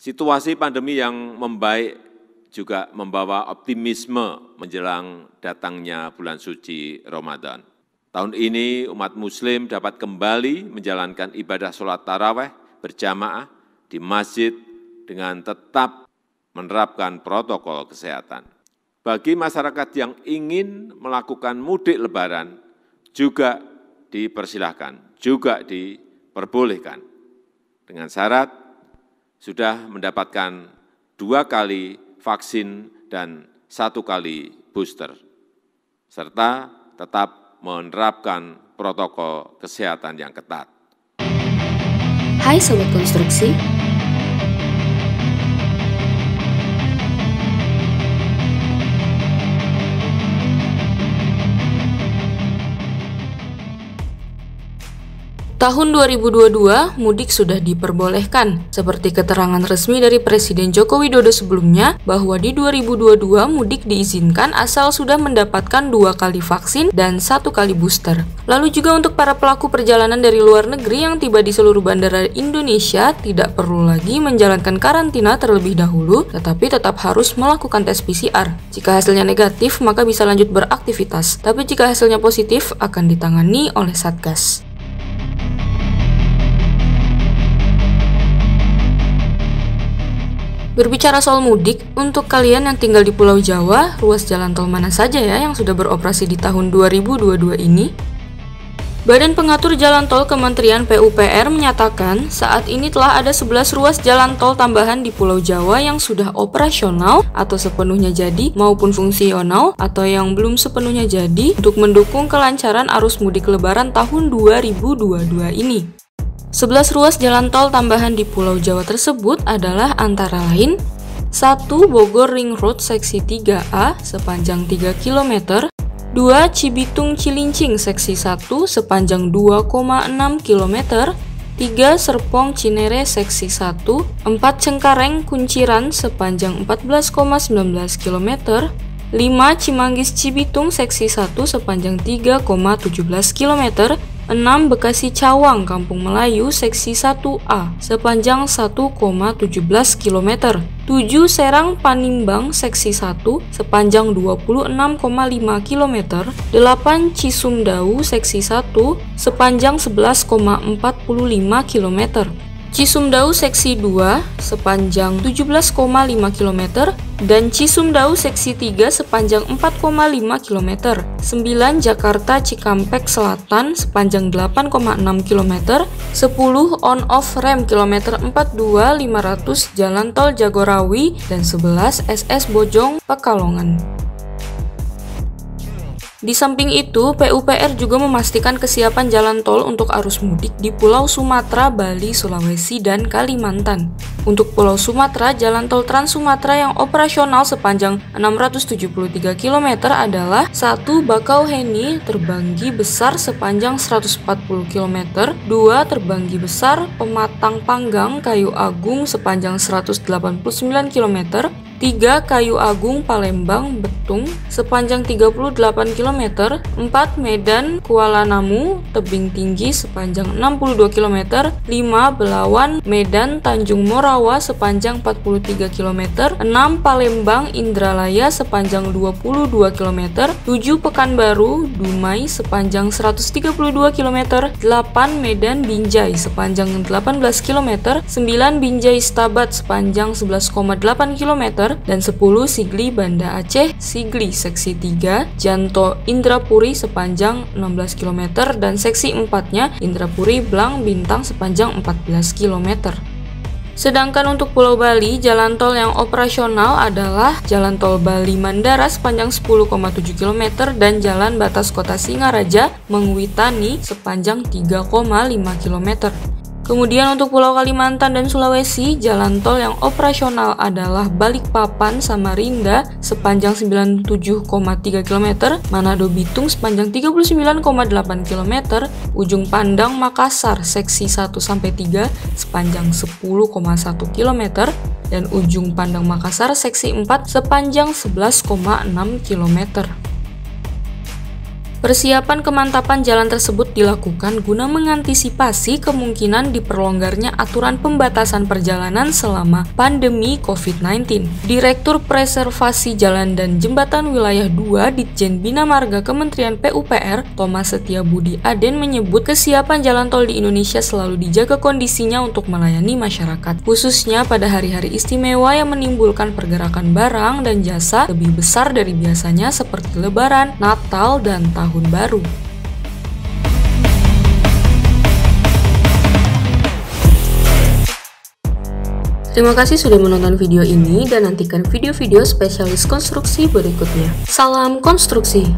Situasi pandemi yang membaik juga membawa optimisme menjelang datangnya bulan suci Ramadan. Tahun ini umat muslim dapat kembali menjalankan ibadah sholat tarawih berjamaah di masjid dengan tetap menerapkan protokol kesehatan. Bagi masyarakat yang ingin melakukan mudik lebaran juga dipersilahkan, juga diperbolehkan. Dengan syarat sudah mendapatkan 2 kali vaksin dan 1 kali booster, serta tetap menerapkan protokol kesehatan yang ketat. Hai Sobat Konstruksi, tahun 2022, mudik sudah diperbolehkan. Seperti keterangan resmi dari Presiden Joko Widodo sebelumnya, bahwa di 2022 mudik diizinkan asal sudah mendapatkan 2 kali vaksin dan 1 kali booster. Lalu juga untuk para pelaku perjalanan dari luar negeri yang tiba di seluruh bandara Indonesia, tidak perlu lagi menjalankan karantina terlebih dahulu, tetapi tetap harus melakukan tes PCR. Jika hasilnya negatif, maka bisa lanjut beraktivitas. Tapi jika hasilnya positif, akan ditangani oleh Satgas. Berbicara soal mudik, untuk kalian yang tinggal di Pulau Jawa, ruas jalan tol mana saja ya yang sudah beroperasi di tahun 2022 ini? Badan Pengatur Jalan Tol Kementerian PUPR menyatakan saat ini telah ada 11 ruas jalan tol tambahan di Pulau Jawa yang sudah operasional atau sepenuhnya jadi maupun fungsional atau yang belum sepenuhnya jadi untuk mendukung kelancaran arus mudik lebaran tahun 2022 ini. 11 ruas jalan tol tambahan di Pulau Jawa tersebut adalah antara lain 1. Bogor Ring Road seksi 3A sepanjang 3 km, 2. Cibitung Cilincing seksi 1 sepanjang 2,6 km, 3. Serpong Cinere seksi 1, 4. Cengkareng Kunciran sepanjang 14,19 km, 5. Cimanggis Cibitung seksi 1 sepanjang 3,17 km, 6. Bekasi Cawang Kampung Melayu seksi 1A sepanjang 1,17 km, 7. Serang Panimbang seksi 1 sepanjang 26,5 km, 8. Cisumdawu seksi 1 sepanjang 11,45 km, Cisumdawu seksi 2 sepanjang 17,5 km, dan Cisumdawu seksi 3 sepanjang 4,5 km. 9. Jakarta Cikampek Selatan sepanjang 8,6 km. 10. On-off rem kilometer 42 500 Jalan Tol Jagorawi, dan 11. SS Bojong Pekalongan. Di samping itu, PUPR juga memastikan kesiapan jalan tol untuk arus mudik di Pulau Sumatera, Bali, Sulawesi, dan Kalimantan. Untuk Pulau Sumatera, jalan tol Trans Sumatera yang operasional sepanjang 673 km adalah 1. Bakauheni Terbanggi Besar sepanjang 140 km, 2. Terbanggi Besar Pematang Panggang Kayu Agung sepanjang 189 km, 3. Kayu Agung Palembang Betung sepanjang 38 km, 4. Medan Kuala Namu Tebing Tinggi sepanjang 62 km, 5. Belawan Medan Tanjung Morawa sepanjang 43 km, 6. Palembang Indralaya sepanjang 22 km, 7. Pekanbaru Dumai sepanjang 132 km, 8. Medan Binjai sepanjang 18 km, 9. Binjai Stabat sepanjang 11,8 km, dan 10. Sigli Banda Aceh Sigli seksi 3 Janto Indrapuri sepanjang 16 km, dan seksi 4-nya Indrapuri Blang Bintang sepanjang 14 km. Sedangkan untuk Pulau Bali, jalan tol yang operasional adalah Jalan Tol Bali Mandara sepanjang 10,7 km dan Jalan Batas Kota Singaraja Mengwitani sepanjang 3,5 km. Kemudian untuk Pulau Kalimantan dan Sulawesi, jalan tol yang operasional adalah Balikpapan Samarinda sepanjang 97,3 km, Manado Bitung sepanjang 39,8 km, Ujung Pandang Makassar seksi 1-3 sepanjang 10,1 km, dan Ujung Pandang Makassar seksi 4 sepanjang 11,6 km. Persiapan kemantapan jalan tersebut dilakukan guna mengantisipasi kemungkinan diperlonggarnya aturan pembatasan perjalanan selama pandemi COVID-19. Direktur Preservasi Jalan dan Jembatan Wilayah 2 Ditjen Bina Marga Kementerian PUPR, Thomas Setiabudi Aden menyebut kesiapan jalan tol di Indonesia selalu dijaga kondisinya untuk melayani masyarakat, khususnya pada hari-hari istimewa yang menimbulkan pergerakan barang dan jasa lebih besar dari biasanya seperti Lebaran, Natal, dan Tahun Baru. Terima kasih sudah menonton video ini dan nantikan video-video spesialis konstruksi berikutnya. Salam konstruksi!